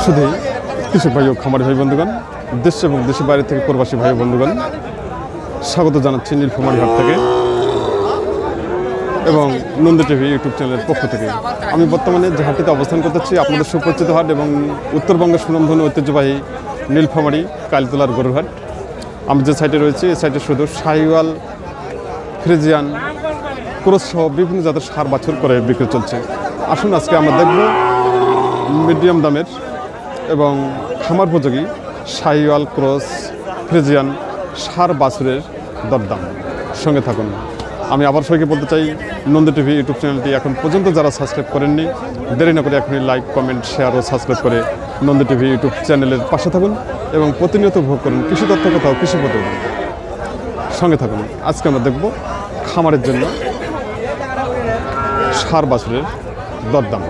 শুধু কৃষক ভাই ও খামারি ভাই বন্ধুগণ, দেশ এবং দেশের বাইরে থেকে প্রবাসী ভাই বন্ধুগণ, স্বাগত জানাচ্ছি নীলফামারী হাট থেকে এবং নন্দী টিভি ইউটিউব চ্যানেলের পক্ষ থেকে। আমি বর্তমানে যে হাটটিতে অবস্থান করতেছি আপনাদের সুপরিচিত হাট এবং উত্তরবঙ্গের সুনামধন্য ঐতিহ্যবাহী নীলফামারী কালীতলার গরুর হাট। আমি যে সাইটে রয়েছি এই সাইটে শুধু শাহিওয়াল, ফ্রিজিয়ান, ক্রস সহ বিভিন্ন জাতের সার বাছুর করে বিক্রি চলছে। আসুন আজকে আমরা দেখব মিডিয়াম দামের এবং খামার উপযোগী শাহিওয়াল, ক্রস, ফ্রিজিয়ান সার বাছুরের দরদাম। সঙ্গে থাকুন। আমি আবার সবাইকে বলতে চাই, নন্দী টিভি ইউটিউব চ্যানেলটি এখন পর্যন্ত যারা সাবস্ক্রাইব করেননি, দেরি না করে এখনই লাইক, কমেন্ট, শেয়ার ও সাবস্ক্রাইব করে নন্দী টিভি ইউটিউব চ্যানেলের পাশে থাকুন এবং প্রতিনিয়ত উপভোগ করুন কৃষি তথ্য কোথাও কৃষি প্রতিবেদন। সঙ্গে থাকুন। আজকে আমরা দেখব খামারের জন্য সার বাছুরের দরদাম।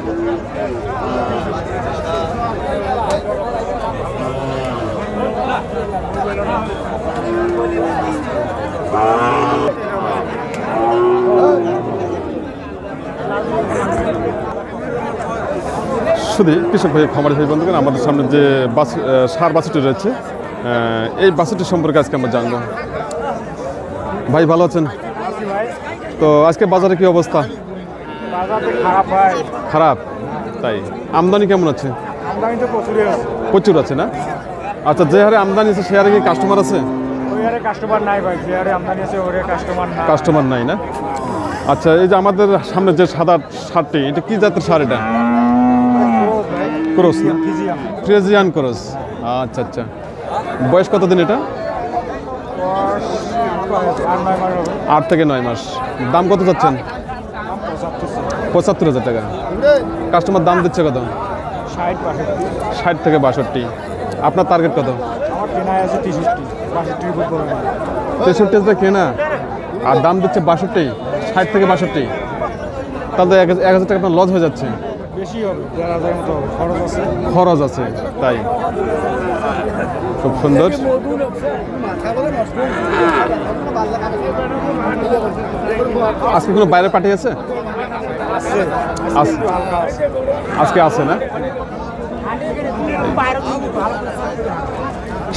শুধু কৃষক ভাই, খামারি ভাই বন্ধুগণ, আমাদের সামনে যে সার বাছুরটি রয়েছে, এই বাছুরটির সম্পর্কে আজকে আমরা জানবো। ভাই ভালো আছেন? তো আজকে বাজারে কি অবস্থা? খারাপ? তাই? আমদানি কেমন আছে? প্রচুর আছে না? আচ্ছা, যে হারে আমদানি আছে সে হারে কি কাস্টমার আছে? কাস্টমার নাই না? আচ্ছা, এই যে আমাদের সামনে যে সাদা সারটি, এটা কি জাতের সার? এটা ক্রস না? Friesian cross. আচ্ছা আচ্ছা, বয়স কতদিন এটা? 8 থেকে 9 মাস। দাম কত যাচ্ছেন? 75,000 টাকা। কাস্টমার দাম দিচ্ছে কত? 60 থেকে 62। আপনার টার্গেট কত? 63,000 কেনা আর দাম দিচ্ছে 62, 60 থেকে 62। তাহলে 1,000 টাকা আপনার লস হয়ে যাচ্ছে। খরচ আছে, তাই? খুব সুন্দর। আজকে কোনো বাইরে পার্টি আছে? আজকে আছে না?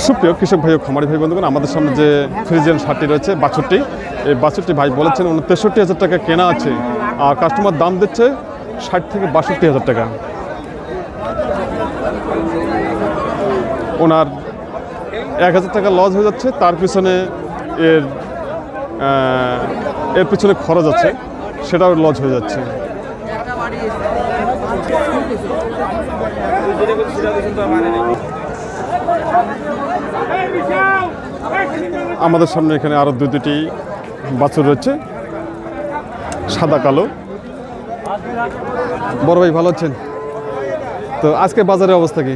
সুপ্রিয় কৃষক ভাই ও খামারি ভাই বন্ধুগণ, আমাদের সামনে যে ফ্রিজিয়ান সারটি রয়েছে, বাছুরটি, এই বাছুরটি ভাই বলেছেন 63,000 টাকা কেনা আছে আর কাস্টমার দাম দিচ্ছে 60 থেকে 62,000 টাকা। ওনার 1,000 টাকা লস হয়ে যাচ্ছে, তার পিছনে এর পিছনে খরচ আছে, সেটাও লস হয়ে যাচ্ছে। আমাদের সামনে এখানে আরো দুটি বাছুর রয়েছে, সাদা কালো। বড় ভাই ভালো আছেন? তো আজকে বাজারের অবস্থা কি?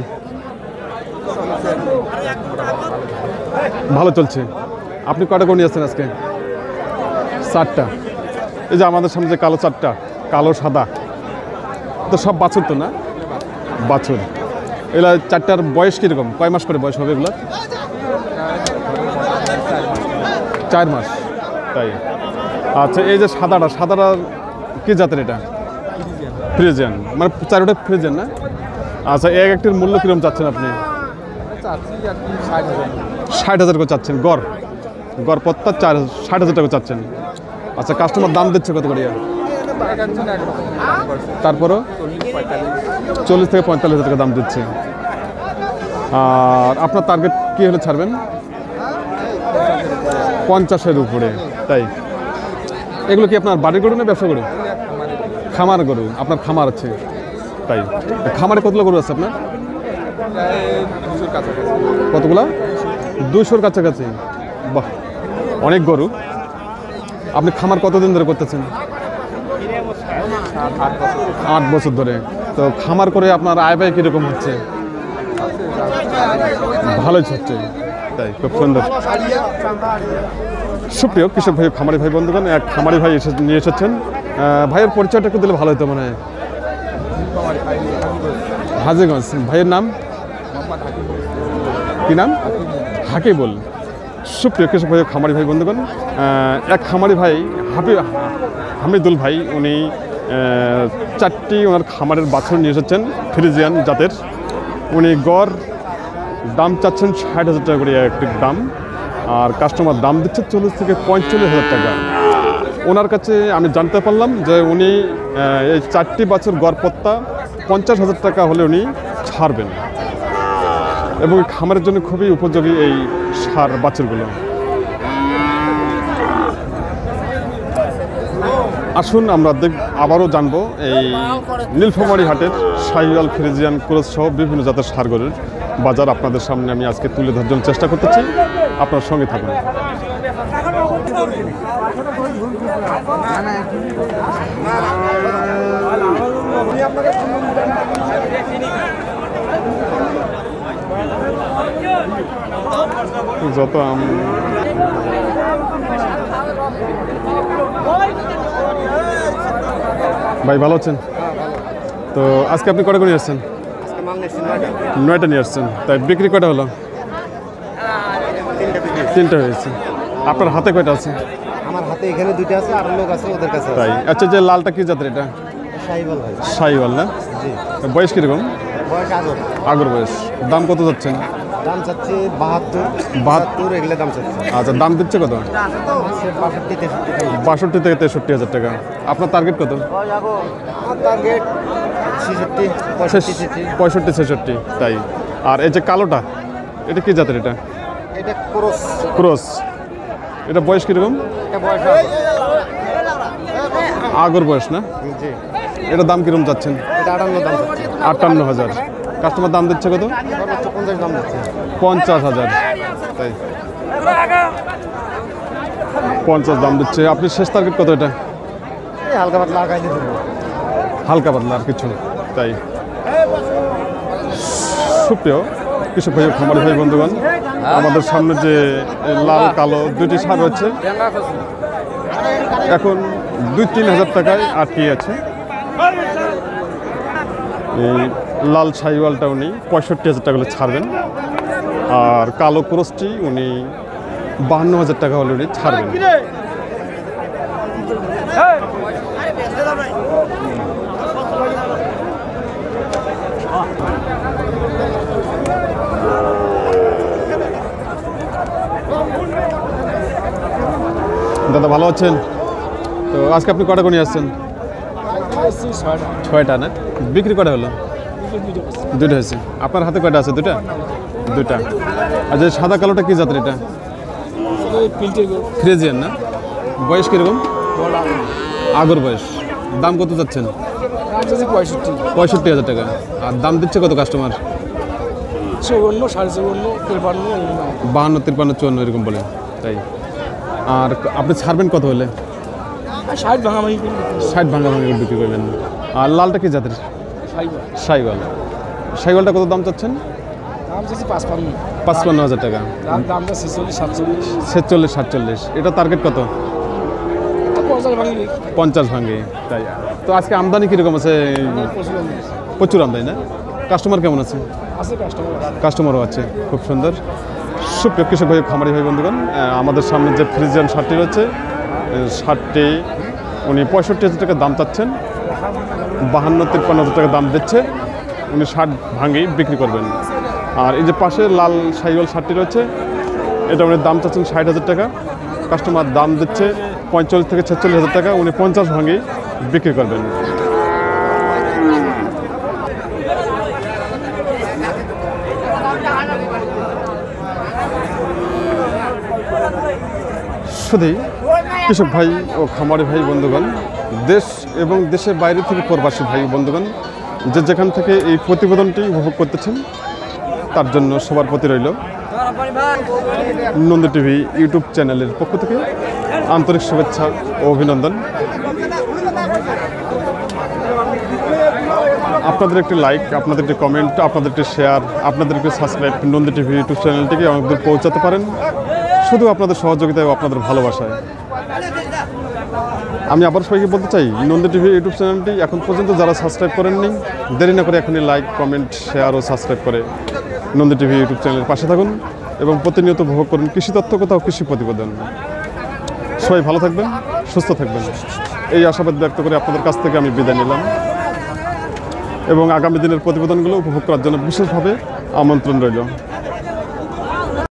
ভালো চলছে। আপনি কয়টা করে নিয়ে আসছেন আজকে? 4টা। এই যে আমাদের সামনে যে কালো 4টা, কালো সাদা, তো সব বাছুর তো না? বাছুর। এগুলা 4টার বয়স কীরকম? কয় মাস করে বয়স হবে এগুলা? 4 মাস, তাই? আচ্ছা, এই যে সাদাটা কি জাতের? এটা ফ্রিজিয়ান, মানে 4টা ফ্রিজিয়ান না? আচ্ছা, একটির মূল্য কীরকম চাচ্ছেন আপনি? 60,000 করে চাচ্ছেন। গড় পত্তা 60,000 টাকা চাচ্ছেন। আচ্ছা, কাস্টমার দাম দিচ্ছে কত করে? তারপরও 40 থেকে 45,000 টাকা দাম দিচ্ছে। আর আপনার টার্গেট কী হলে ছাড়বেন? 50-এর উপরে, তাই? এগুলো কি আপনার বাড়ির গরু না ব্যবসা গরু? খামার গরু। আপনার খামার আছে, তাই? খামারে কতগুলো গরু আছে আপনার? কতগুলো? 200-র কাছাকাছি। বাহ, অনেক গরু। আপনি খামার কতদিন ধরে করতেছেন? 8 বছর ধরে। তো খামার করে আপনার আয় ব্যয় কীরকম হচ্ছে? ভালোই হচ্ছে, তাই? খুব সুন্দর। সুপ্রিয় কৃষক ভাই, খামারি ভাই বন্ধুগণ, এক খামারি ভাই নিয়ে এসেছেন। ভাইয়ের পরিচয়টা একটু দিলে ভালো হতো মনে হয়। হাজীগঞ্জ। ভাইয়ের নাম কি? নাম হাকিবুল। সুপ্রিয় কৃষক ভাই, খামারি ভাই বন্ধুগণ, এক খামারি ভাই হামিদুল ভাই, উনি 4টি ওনার খামারের বাছুর নিয়ে এসেছেন ফ্রিজিয়ান জাতের। উনি গড় দাম চাচ্ছেন 60,000 টাকা করে একটি দাম, আর কাস্টমার দাম দিচ্ছে 40 থেকে 45,000 টাকা। ওনার কাছে আমি জানতে পারলাম যে উনি এই 4টি বাছুর গড় পত্তা 50,000 টাকা হলে উনি ছাড়বেন, এবং খামারের জন্য খুবই উপযোগী এই সার বাছুরগুলো। আসুন আমরা আবারও জানবো এই নীলফামারী হাটের শাহিওয়াল, ফ্রিজিয়ান, ক্রস সহ বিভিন্ন জাতের সার গরুর বাজার আপনাদের সামনে আমি আজকে তুলে ধরার জন্য চেষ্টা করতেছি। আপনার সঙ্গে থাকুন। যত ভাই ভালো আছেন? তো আজকে আপনি কটা করে নিয়ে আসছেন? 9টা নিয়ে আসছেন। তাই বিক্রি কটা হলো? 3টা হয়েছে। আপনার হাতে কয়টা আছে? আমার হাতে এখানে 2টা আছে, আর লোক আছে ওদের কাছে। তাই আচ্ছা, যে লালটা কি জাতের? এটা শাহিওয়াল ভাই। শাহিওয়াল না? জি। বয়স কিরকম? বয়স আগর বয়স। দাম কত যাচ্ছেন? দাম চাচ্ছে 72 এগুলো দাম চাচ্ছে। আচ্ছা, দাম দিচ্ছে কত? 62 থেকে 63,000 টাকা। আপনার টার্গেট কত? আমার টার্গেট 65 66। তাই। আর এই যে কালোটা, এটা কি জাতের? এটা এটা ক্রস। ক্রস। এটা বয়স কিরকম? এটা বয়স আগর বয়স না? জি। এটা দাম কিরকম যাচ্ছেন? এটা 58 দাম চাচ্ছে। 58,000। কাস্টমার দাম দিচ্ছে কত? সর্বোচ্চ 50 দাম দিচ্ছে। 50,000। তাই 50 দাম দিচ্ছে। আপনি শেষ টার্গেট কত? এটা এই হালকা পাতলা আগাই দিতে হবে। হালকা পাতলা, আর কিছু না। তাই সুপ্রিয় কৃষক ভাই, খামারি ভাই বন্ধুগণ, আমাদের সামনে যে লাল কালো দুটি সার রয়েছে এখন 2-3 হাজার টাকায় আটকে আছে। এই লাল শাহিওয়ালটা উনি 65,000 টাকা হলে ছাড়বেন, আর কালো ক্রসটি উনি 52,000 টাকা হলে উনি ছাড়বেন। দাদা ভালো আছেন? তো আজকে আপনি কটা করে আসছেন? 6টা না? বিক্রি কটা হলো? 2টা হয়েছে। আপনার হাতে কয়টা আছে? 2টা। আর যে সাদা কালোটা কি জাতের? এটা ফ্রিজিয়ান না? বয়স কিরকম? আগর বয়স। দাম কত যাচ্ছেন? 65,000 টাকা। আর দাম দিচ্ছে কত কাস্টমার? 54, 54, 52, 53, 54 এরকম বলে। তাই। আর আপনি ছাড়বেন কত হলে? 60 ভাঙাভাঙি। 60 ভাঙাভাঙি বিক্রি করবেন। আর লালটা কি জাতের? শাহিওয়াল। শাহিওয়ালটা কত দাম চাচ্ছেন? দাম চাচ্ছি 55,000 টাকা। দামটা 46, 46, 47। এটা টার্গেট কত? 50 ভাঙে। তাই। তো আজকে আমদানি কীরকম আছে? প্রচুর আমদানি না? কাস্টমার কেমন আছে? কাস্টমারও আছে, খুব সুন্দর। সুপ্রিয় কৃষক ভাই, খামারি ভাই বন্ধুগণ, আমাদের সামনে যে ফ্রিজিয়ান শার্টটি রয়েছে, শার্টটি উনি 65,000 টাকা দাম চাচ্ছেন, 52-53,000 টাকা দাম দিচ্ছে। উনি 60 ভাঙেই বিক্রি করবেন। আর এই যে পাশে লাল শাহিওয়াল শার্টটি রয়েছে, এটা উনি দাম চাচ্ছেন 60,000 টাকা। কাস্টমার দাম দিচ্ছে 45 থেকে 46,000 টাকা। উনি 50 ভাঙেই বিক্রি করবেন। শুধু কৃষক ভাই ও খামারি ভাই বন্ধুগণ, দেশ এবং দেশের বাইরে থেকে প্রবাসী ভাই বন্ধুগণ, যে যেখান থেকে এই প্রতিবেদনটি উপভোগ করতেছেন তার জন্য সবার প্রতি রইল নন্দী টিভি ইউটিউব চ্যানেলের পক্ষ থেকে আন্তরিক শুভেচ্ছা ও অভিনন্দন। আপনাদের একটি লাইক, আপনাদের একটি কমেন্ট, আপনাদের একটি শেয়ার, আপনাদের একটি সাবস্ক্রাইব নন্দী টিভি ইউটিউব চ্যানেলটিকে অনেক দূর পৌঁছাতে পারেন শুধু আপনাদের সহযোগিতায় ও আপনাদের ভালোবাসায়। আমি আবার সবাইকে বলতে চাই, নন্দী টিভি ইউটিউব চ্যানেলটি এখন পর্যন্ত যারা সাবস্ক্রাইব করেননি, দেরি না করে এখনই লাইক, কমেন্ট, শেয়ার ও সাবস্ক্রাইব করে নন্দী টিভি ইউটিউব চ্যানেলের পাশে থাকুন এবং প্রতিনিয়ত উপভোগ করুন কৃষি তথ্যকথা ও কৃষি প্রতিবেদন। সবাই ভালো থাকবেন, সুস্থ থাকবেন, এই আশাবাদ ব্যক্ত করে আপনাদের কাছ থেকে আমি বিদায় নিলাম। এবং আগামী দিনের প্রতিবেদনগুলো উপভোগ করার জন্য বিশেষভাবে আমন্ত্রণ রইল।